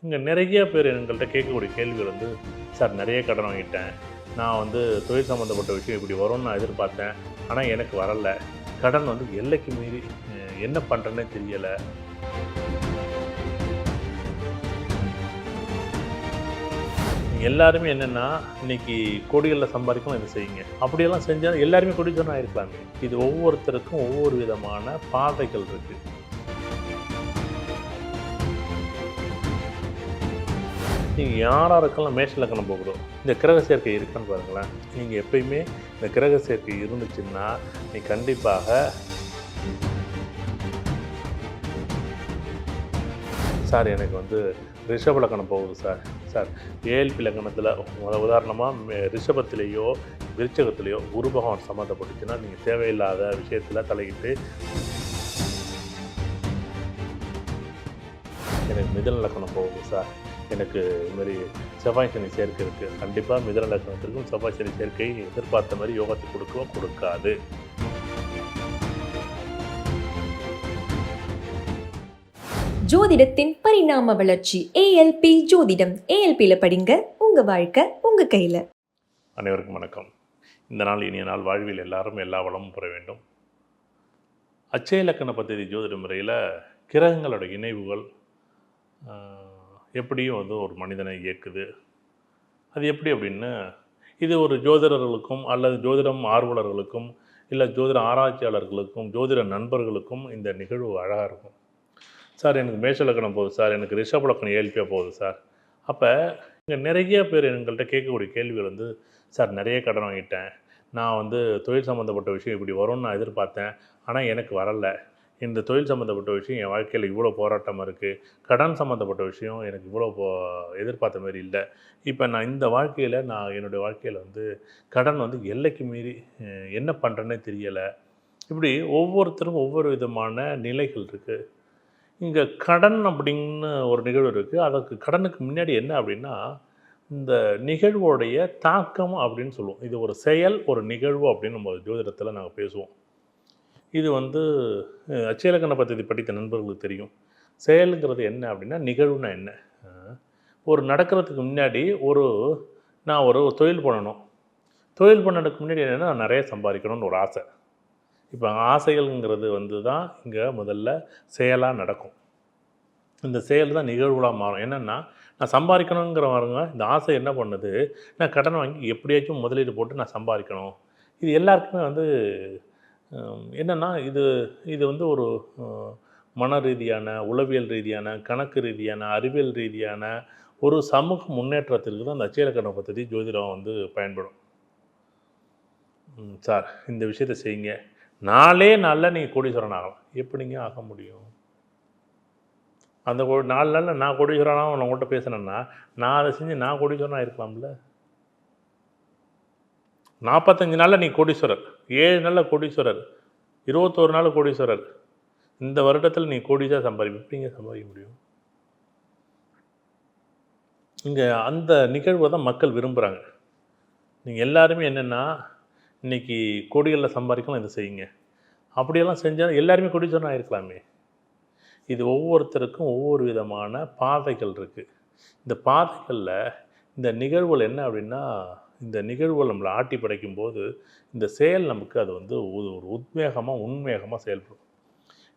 இங்கே நிறைய பேர் எங்கள்கிட்ட கேட்கக்கூடிய கேள்விகள் வந்து, சார் நிறைய கடன் வாங்கிட்டேன். நான் வந்து தொழில் சம்மந்தப்பட்ட விஷயம் இப்படி வரும்னு நான் எதிர்பார்த்தேன். ஆனால் எனக்கு வரல. கடன் வந்து எல்லைக்கு மீறி என்ன பண்ணுறேன்னே தெரியலை. எல்லாருமே என்னென்னா, இன்னைக்கு கோடிகளில் சம்பாதிக்கணும் இதை செய்யுங்க. அப்படியெல்லாம் செஞ்சால் எல்லாருமே கோடீஸ்வரன் ஆயிருக்கலாமே. இது ஒவ்வொருத்தருக்கும் ஒவ்வொரு விதமான பாதைகள் இருக்குது. நீங்கள் யாராருக்கெல்லாம் மேஷ லக்னம் போகுதோ இந்த கிரக சேர்க்கை இருக்குன்னு பாருங்களேன். நீங்கள் எப்பயுமே இந்த கிரக சேர்க்கை இருந்துச்சுன்னா நீ கண்டிப்பாக சார் எனக்கு வந்து ரிஷப லக்னம் போகுது சார். சார் ஏஎல்பி லக்னத்தில் உதாரணமாக ரிஷபத்திலேயோ விருச்சகத்திலேயோ குரு பகவான் சம்மந்தப்பட்டுச்சுன்னா நீங்கள் தேவையில்லாத விஷயத்தில் தலையிட்டு எனக்கு மிதுன லக்னம் போகுது சார். எனக்கு இதுமாரி செவ்வாய் சனி சேர்க்கை இருக்குது. கண்டிப்பாக மிதுன லக்னத்திற்கும் செவ்வாய் சனி சேர்க்கை எதிர்பார்த்த மாதிரி யோகத்தை கொடுக்கவோ கொடுக்காது. ஜோதிடத்தின் பரிணாம வளர்ச்சி ஏஎல்பி ஜோதிடம். ஏஎல்பியில் படிங்க, உங்கள் வாழ்க்கை உங்கள் கையில். அனைவருக்கும் வணக்கம். இந்த நாள் இனிய நாள். வாழ்வில் எல்லாரும் எல்லா வளமும் பெற வேண்டும். அச்சய இலக்கண பദ്ധதி ஜோதிட முறையில் கிரகங்களோட இணைவுகள் எப்படியும் வந்து ஒரு மனிதனை இயக்குது. அது எப்படி அப்படின்னு, இது ஒரு ஜோதிடர்களுக்கும் அல்லது ஜோதிடம் ஆர்வலர்களுக்கும் இல்லை ஜோதிட ஆராய்ச்சியாளர்களுக்கும் ஜோதிட நண்பர்களுக்கும் இந்த நிகழ்வு அழகாக இருக்கும். சார் எனக்கு மேஷ லக்னம் போகுது சார், எனக்கு ரிஷப லக்னம் ஏஎல்பியாக போகுது சார். அப்போ இங்கே நிறைய பேர் எங்கள்கிட்ட கேட்கக்கூடிய கேள்விகள் வந்து, சார் நிறைய கடன் வாங்கிட்டேன். நான் வந்து தொழில் சம்மந்தப்பட்ட விஷயம் இப்படி வரும்னு நான் எதிர்பார்த்தேன். ஆனால் எனக்கு வரலை. இந்த தொழில் சம்மந்தப்பட்ட விஷயம் என் வாழ்க்கையில் இவ்வளோ போராட்டமாக இருக்குது. கடன் சம்மந்தப்பட்ட விஷயம் எனக்கு இவ்வளோ எதிர்பார்த்த மாதிரி இல்லை. இப்போ நான் இந்த வாழ்க்கையில் என்னுடைய வாழ்க்கையில் வந்து கடன் வந்து எல்லைக்கு மீறி என்ன பண்ணுறேன்னே தெரியலை. இப்படி ஒவ்வொருத்தருக்கும் ஒவ்வொரு விதமான நிலைகள் இருக்குது. இங்கே கடன் அப்படின்னு ஒரு நிகழ்வு இருக்குது. அதுக்கு கடனுக்கு முன்னாடி என்ன அப்படின்னா, இந்த நிகழ்வோடைய தாக்கம் அப்படின்னு சொல்லுவோம். இது ஒரு செயல், ஒரு நிகழ்வு அப்படின்னு நம்ம ஜோதிடத்தில் நாங்கள் பேசுவோம். இது வந்து அச்சயலக்கண பദ്ധதி படித்த நண்பர்களுக்கு தெரியும். செயலுங்கிறது என்ன அப்படின்னா, நிகழ்வுனா என்ன? ஒரு நடக்கிறதுக்கு முன்னாடி நான் ஒரு தொழில் பண்ணணும். தொழில் பண்ணதுக்கு முன்னாடி என்னென்னா, நான் நிறைய சம்பாதிக்கணும்னு ஒரு ஆசை. இப்போ ஆசைகள்ங்கிறது வந்து தான் இங்கே முதல்ல செயலாக நடக்கும். இந்த செயல் தான் நிகழ்வுகளாக மாறும். என்னென்னா, நான் சம்பாதிக்கணுங்கிற பாருங்க, இந்த ஆசை என்ன பண்ணுது, நான் கடன் வாங்கி எப்படியாச்சும் முதலீடு போட்டு நான் சம்பாதிக்கணும். இது எல்லாருக்குமே வந்து என்னென்னா, இது வந்து ஒரு மன ரீதியான, உளவியல் ரீதியான, கணக்கு ரீதியான, அறிவியல் ரீதியான ஒரு சமூக முன்னேற்றத்திற்கு தான் அந்த அச்சயலக்கண பദ്ധதி ஜோதிடம் வந்து பயன்படும். சார் இந்த விஷயத்தை செய்யுங்க, 4 நாளில் நீங்கள் கோடீஸ்வரன் ஆகலாம். எப்படிங்க ஆக முடியும்? அந்த 4 நாளில் நான் கோடீஸ்வரனாக உங்கள்கிட்ட பேசினேன்னா, நான் அதை செஞ்சு நான் கோடீஸ்வரனாக இருக்கலாம்ல. 45 நாளில் நீ கோடீஸ்வரர், 7 நாளில் கோடீஸ்வரர், 21 நாள் கோடீஸ்வரர். இந்த வருடத்தில் நீ கோடீஸாக சம்பாதிப்ப. எப்படிங்க சம்பாதிக்க முடியும்? இங்கே அந்த நிகழ்வை தான் மக்கள் விரும்புகிறாங்க. நீங்கள் எல்லாருமே என்னென்னா, இன்றைக்கி கோடிகளில் சம்பாதிக்கலாம் இதை செய்யுங்க. அப்படியெல்லாம் செஞ்சால் எல்லாருமே கோடீஸ்வரன் ஆகிருக்கலாமே. இது ஒவ்வொருத்தருக்கும் ஒவ்வொரு விதமான பாதைகள் இருக்குது. இந்த பாதைகளில் இந்த நிகழ்வுகள் என்ன அப்படின்னா, இந்த நிகழ்வுகள் நம்மளை ஆட்டி படைக்கும்போது இந்த செயல் நமக்கு அது வந்து ஒரு உத்வேகமாக உண்வேகமாக செயல்படும்.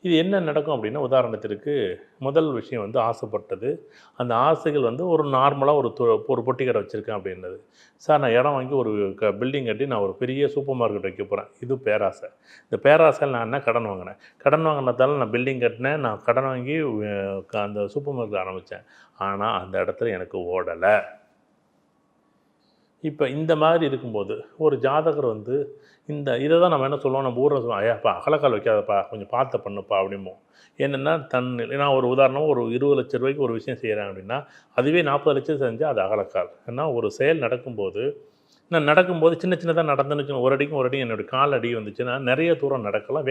இது என்ன நடக்கும் அப்படின்னா, உதாரணத்திற்கு முதல் விஷயம் வந்து ஆசைப்பட்டது. அந்த ஆசைகள் வந்து ஒரு நார்மலாக ஒரு பொட்டி கடை வச்சுருக்கேன் அப்படின்றது. சார் நான் இடம் வாங்கி ஒரு பில்டிங் கட்டி நான் ஒரு பெரிய சூப்பர் மார்க்கெட் வைக்க போகிறேன். இது பேராசை. இந்த பேராசையில் நான் என்ன கடன் வாங்கினேன். கடன் வாங்கினதால நான் பில்டிங் கட்டினேன். நான் கடன் வாங்கி அந்த சூப்பர் மார்க்கெட் ஆரம்பித்தேன். ஆனால் அந்த இடத்துல எனக்கு ஓடலை. இப்போ இந்த மாதிரி இருக்கும்போது ஒரு ஜாதகர் வந்து இதை தான் நம்ம என்ன சொல்லுவோம், நம்ம ஊரில் சொல்லுவோம், ஐயாப்பா அகலக்கால் வைக்காதப்பா, கொஞ்சம் பார்த்து பண்ணுப்பா அப்படிம்போம். என்னென்னா நான் ஒரு உதாரணம் ஒரு 20 லட்ச ரூபாய்க்கு ஒரு விஷயம் செய்கிறேன் அப்படின்னா, அதுவே 40 லட்சம் செஞ்சால் அது அகலக்கால். ஏன்னா ஒரு செயல் நடக்கும்போது சின்ன சின்னதாக நடந்துன்னு ஒரு அடி என்னுடைய கால் அடி வந்துச்சுன்னா நிறைய தூரம் நடக்கலாம்,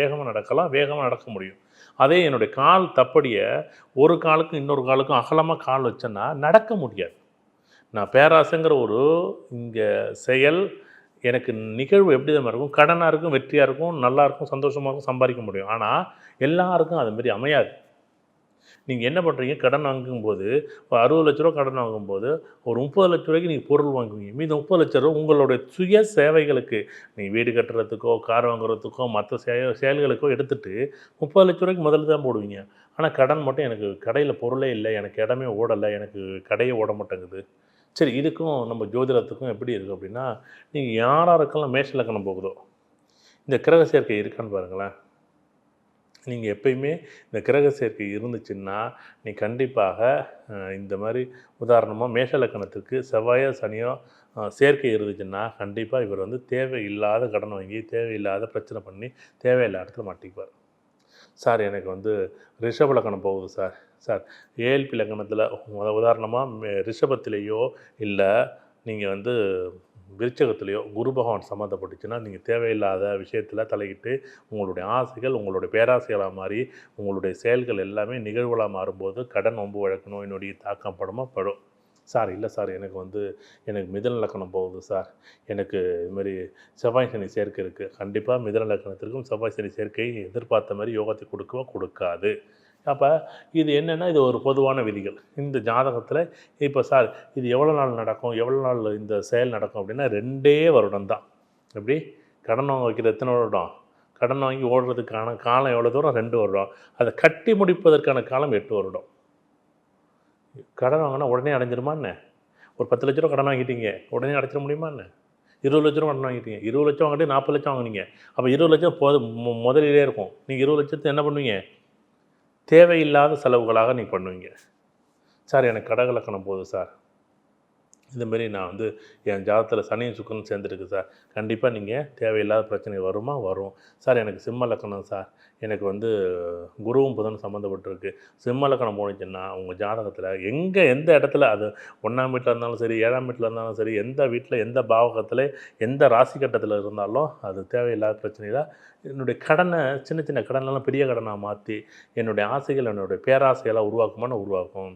வேகமாக நடக்க முடியும். அதே என்னுடைய கால் தப்படிய ஒரு காலுக்கும் இன்னொரு காலுக்கும் அகலமாக கால் வச்சேன்னா நடக்க முடியாது. நான் பேராசைங்கிற இங்கே செயல் எனக்கு நிகழ்வு எப்படி தான் இருக்கும், கடனாக இருக்கும், வெற்றியாக இருக்கும், நல்லாயிருக்கும், சந்தோஷமாக இருக்கும், சம்பாதிக்க முடியும். ஆனால் எல்லாருக்கும் அதுமாரி அமையாது. நீங்கள் என்ன பண்ணுறீங்க, கடன் வாங்கும்போது இப்போ 60 லட்ச ரூபா கடன் வாங்கும்போது ஒரு 30 லட்ச ரூபாய்க்கு நீங்கள் பொருள் வாங்குவீங்க. மீதி 30 லட்ச ரூபா உங்களுடைய சுய சேவைகளுக்கு, நீங்கள் வீடு கட்டுறதுக்கோ, கார் வாங்குறதுக்கோ, மற்ற செயல்களுக்கோ எடுத்துட்டு 30 லட்ச ரூபாய்க்கு முதல்ல தான் போடுவீங்க. ஆனால் கடன் மட்டும் எனக்கு கடையில் பொருளே இல்லை, எனக்கு இடமே ஓடலை, எனக்கு கடையே ஓட மாட்டேங்குது. சரி, இதுக்கும் நம்ம ஜோதிடத்துக்கும் எப்படி இருக்குது அப்படின்னா, நீங்கள் யாராருக்கெல்லாம் மேஷ லக்னம் போகுதோ, இந்த கிரக சேர்க்கை இருக்கான்னு பாருங்களேன். நீங்கள் எப்பயுமே இந்த கிரக சேர்க்கை இருந்துச்சுன்னா, நீ கண்டிப்பாக இந்த மாதிரி உதாரணமா மேஷ லக்னத்துக்கு செவ்வாயோ, சனியோ சேர்க்கை இருந்துச்சுன்னா, கண்டிப்பாக இவர் வந்து தேவையில்லாத கடன் வாங்கி, தேவையில்லாத பிரச்சனை பண்ணி, தேவையில்லாத இடத்துல மாட்டிக்குவார். சார் எனக்கு வந்து ரிஷப லக்னம் போகுது சார். சார் ஏஎல்பி லக்னத்தில உதாரணமாக ரிஷபத்திலேயோ இல்லை நீங்கள் வந்து விருச்சகத்திலேயோ குரு பகவான் சம்மந்தப்பட்டுச்சுன்னா, நீங்கள் தேவையில்லாத விஷயத்தில் தலையிட்டு உங்களுடைய ஆசைகள் உங்களுடைய பேராசைகளாக மாறி உங்களுடைய செயல்கள் எல்லாமே நிகழ்வுகளாக மாறும்போது கடன் வம்பு வழக்கு நோய் நொடி தாக்கம் படுமா படும். சார் இல்லை சார் எனக்கு வந்து எனக்கு மிதுன லக்னம் போகுது சார். எனக்கு இதுமாரி செவ்வாய் சனி சேர்க்கை இருக்குது. கண்டிப்பாக மிதுன லக்னத்திற்கும் செவ்வாய் சனி சேர்க்கை எதிர்பார்த்த மாதிரி யோகத்தை கொடுக்கவோ கொடுக்காது. அப்போ இது என்னென்னா, இது ஒரு பொதுவான விதிகள். இந்த ஜாதகத்தில் இப்போ சார் இது எவ்வளோ நாள் நடக்கும், எவ்வளோ நாள் இந்த செயல் நடக்கும் அப்படின்னா 2 வருடம் தான். எப்படி கடன் வாங்க வைக்கிறது எத்தனை வருடம், கடன் வாங்கி ஓடுறதுக்கான காலம் எவ்வளோ தூரம், 2 வருடம். அதை கட்டி முடிப்பதற்கான காலம் 8 வருடம். கடன் வாங்கினா உடனே அடைஞ்சிருமா என்ன? ஒரு 10 லட்ச ரூபா கடன் வாங்கிட்டீங்க, உடனே அடைச்சிட முடியுமா என்ன? 20 லட்ச ரூபா கடன் வாங்கிட்டீங்க, 20 லட்சம் வாங்கிட்டு 40 லட்சம் வாங்குனீங்க. அப்போ 20 லட்சம் முதலிலே இருக்கும். நீங்கள் 20 லட்சத்தை என்ன பண்ணுவீங்க, தேவையில்லாத செலவுகளாக நீங்கள் பண்ணுவீங்க. சார் எனக்கு கடக லக்கணம் போகுது சார், இதுமாரி நான் வந்து என் ஜாதகத்தில் சனியும் சுக்கிரனும் சேர்ந்துருக்கு சார். கண்டிப்பாக நீங்கள் தேவையில்லாத பிரச்சனை வருமா? வரும். சார் எனக்கு சிம்ம லக்கணம் சார், எனக்கு வந்து குருவும் புதனும் சம்மந்தப்பட்டிருக்கு. சிம்ம லக்கணம் போணுச்சுன்னா உங்கள் ஜாதகத்தில் எந்த இடத்துல அது 1ஆம் வீட்டில் இருந்தாலும் சரி, 7ஆம் வீட்டில் இருந்தாலும் சரி, எந்த வீட்டில் எந்த பாவகத்தில் எந்த ராசி கட்டத்தில் இருந்தாலும் அது தேவையில்லாத பிரச்சனை தான். என்னுடைய கடனை சின்ன சின்ன கடனெல்லாம் பெரிய கடனாக மாற்றி என்னுடைய ஆசைகள் என்னுடைய பேராசையெல்லாம் உருவாக்குமான்னு உருவாக்கும்.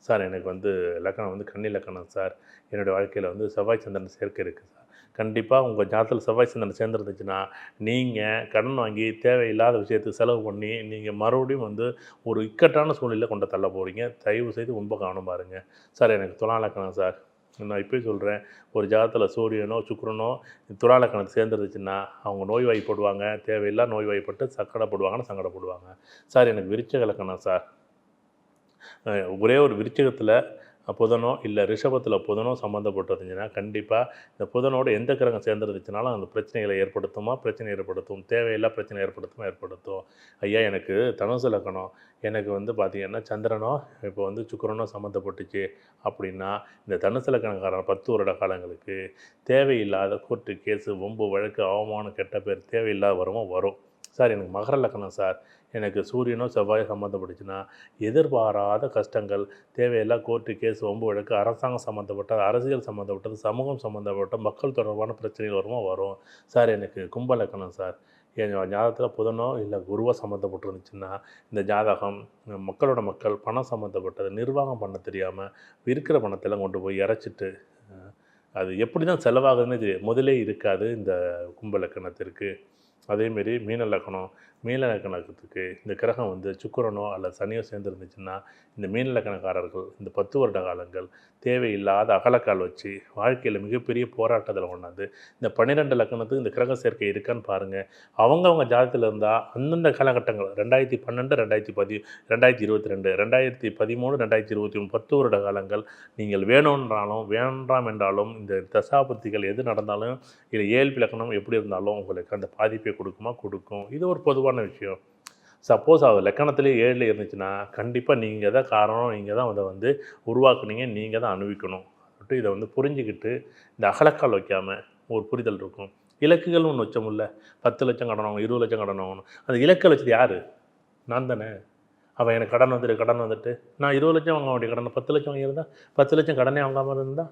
சார் எனக்கு வந்து லக்கணம் வந்து கன்னி லக்கணம் சார், என்னுடைய வாழ்க்கையில் வந்து செவ்வாய் சந்திரன் சேர்க்கை இருக்குது சார். கண்டிப்பாக உங்கள் ஜாதகத்தில் செவ்வாய் சந்திரன் சேர்ந்துருந்துச்சுன்னா, நீங்கள் கடன் வாங்கி தேவையில்லாத விஷயத்துக்கு செலவு பண்ணி, நீங்கள் மறுபடியும் வந்து ஒரு இக்கட்டான சூழ்நிலையில் கொண்டு தள்ள போகிறீங்க. தயவு செய்து ரொம்ப கவனமாக இருங்க. சார் எனக்கு துலா லக்கணம் சார், நான் இப்போயே சொல்கிறேன், ஒரு ஜாதகத்தில் சூரியனோ சுக்கிரனோ துலா லக்கணத்தை சேர்ந்துருந்துச்சுன்னா, அவங்க நோய்வாய்ப்படுவாங்க, தேவையில்லாத நோய்வாய்ப்பட்டு சங்கடப்படுவாங்க. சார் எனக்கு விருச்சிக லக்கணம் சார், ஒரே ஒரு விருச்சிகத்தில் புதனோ இல்லை ரிஷபத்தில் புதனோ சம்மந்தப்பட்டிருந்துச்சுன்னா, கண்டிப்பாக இந்த புதனோட எந்த கிரகம் சேர்ந்துருந்துச்சுனாலும் அந்த பிரச்சனைகளை பிரச்சனை ஏற்படுத்தும், தேவையில்லா பிரச்சனை ஏற்படுத்தும். ஐயா எனக்கு தனுசு லக்கணம், எனக்கு வந்து பார்த்திங்கன்னா சந்திரனோ இப்போ வந்து சுக்கிரனோ சம்மந்தப்பட்டுச்சு அப்படின்னா, இந்த தனுசு லக்கணக்காரன் 10 வருட காலங்களுக்கு தேவையில்லாத கோர்ட்டு கேஸு வம்பு வழக்கு அவமானம் கெட்ட பேர் தேவையில்லாத வரும். சார் எனக்கு மகர லக்கணம் சார், எனக்கு சூரியனோ செவ்வாயோ சம்மந்தப்பட்டுச்சுன்னா எதிர்பாராத கஷ்டங்கள், தேவையில்லா கோர்ட்டு கேஸ் வம்பு வழக்கு, அரசாங்கம் சம்மந்தப்பட்டது, அரசியல் சம்மந்தப்பட்டது, சமூகம் சம்மந்தப்பட்ட மக்கள் தொடர்பான பிரச்சனைகள் வரும். சார் எனக்கு கும்ப லக்கணம் சார், என் ஜாதகத்தில் புதனோ இல்லை குருவோ சம்மந்தப்பட்டிருந்துச்சுன்னா, இந்த ஜாதகம் மக்கள் பணம் சம்மந்தப்பட்டது, நிர்வாகம் பண்ண தெரியாமல் இருக்கிற பணத்தெல்லாம் கொண்டு போய் இறைச்சிட்டு அது எப்படி தான் செலவாகுதுன்னு முதலே இருக்காது இந்த கும்ப லக்கணத்திற்கு. அதேமாரி மீன லக்கணத்துக்கு இந்த கிரகம் வந்து சுக்கிரனோ அல்லது சனியோ சேர்ந்துருந்துச்சுன்னா, இந்த மீன லக்கணக்காரர்கள் இந்த 10 வருட காலங்கள் தேவையில்லாத அகலக்கால் வச்சு வாழ்க்கையில் மிகப்பெரிய போராட்டத்தில் கொண்டாந்து இந்த 12 லக்கணத்துக்கு இந்த கிரக சேர்க்கை இருக்கான்னு பாருங்கள். அவங்கவங்க ஜாதகத்தில் இருந்தால் அந்தந்த காலகட்டங்கள் 2012, 2022, 2013, 2023 10 வருட காலங்கள் நீங்கள் வேண்டாம் என்றாலும் இந்த தசாபுத்திகள் எது நடந்தாலும் இல்லை ஏழ்பி லக்கணம் எப்படி இருந்தாலும் உங்களுக்கு அந்த பாதிப்பை கொடுக்கும். இது ஒரு பொதுவான விஷயம். சப்போஸ் அது லக்கணத்திலே 7ல் இருந்துச்சுன்னா, கண்டிப்பாக நீங்கள் தான் காரணம், நீங்கள் தான் அதை வந்து உருவாக்குனீங்க, நீங்கள் தான் அனுபவிக்கணும். இதை வந்து புரிஞ்சுக்கிட்டு இந்த அகலக்கால் வைக்காம ஒரு புரிதல் இருக்கும். இலக்குகள்னு ஒன்று வச்சோம்ல, 10 லட்சம் கடன் வாங்கணும், 20 லட்சம் கடன் வாங்கணும். அந்த இலக்கை வச்சது யார்? நான் தானே. அவன் எனக்கு கடன் வந்துட்டு நான் 20 லட்சம் வாங்க வேண்டிய கடனை 10 லட்சம் வாங்கியிருந்தா, 10 லட்சம் கடனே வாங்காமல் இருந்தா,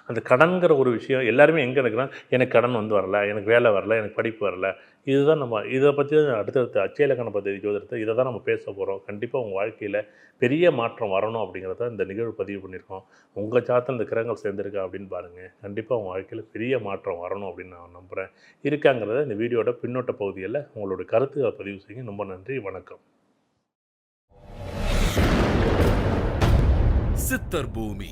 அந்த கடன்கிற ஒரு விஷயம் எல்லாருமே எங்கே இருக்குன்னா, எனக்கு கடன் வந்து வரல, எனக்கு வேலை வரல, எனக்கு படிப்பு வரல. இதுதான் நம்ம இதை பற்றி அடுத்தடுத்த அட்சய இலக்கண பദ്ധதி ஜோதிடத்தை இதை தான் நம்ம பேச போகிறோம். கண்டிப்பாக உங்கள் வாழ்க்கையில் பெரிய மாற்றம் வரணும் அப்படிங்கிறத இந்த நிகழ்வு பதிவு பண்ணியிருக்கோம். உங்கள் ஜாதகத்தில் இந்த கிரகங்கள் சேர்ந்துருக்கா அப்படின்னு பாருங்கள். கண்டிப்பாக உங்கள் வாழ்க்கையில் பெரிய மாற்றம் வரணும் அப்படின்னு நான் நம்புகிறேன். இருக்காங்கிறத இந்த வீடியோட பின்னோட்ட பகுதியில் உங்களுடைய கருத்துக்களை பதிவு செய்யுங்க. ரொம்ப நன்றி. வணக்கம். சித்தர் பூமி.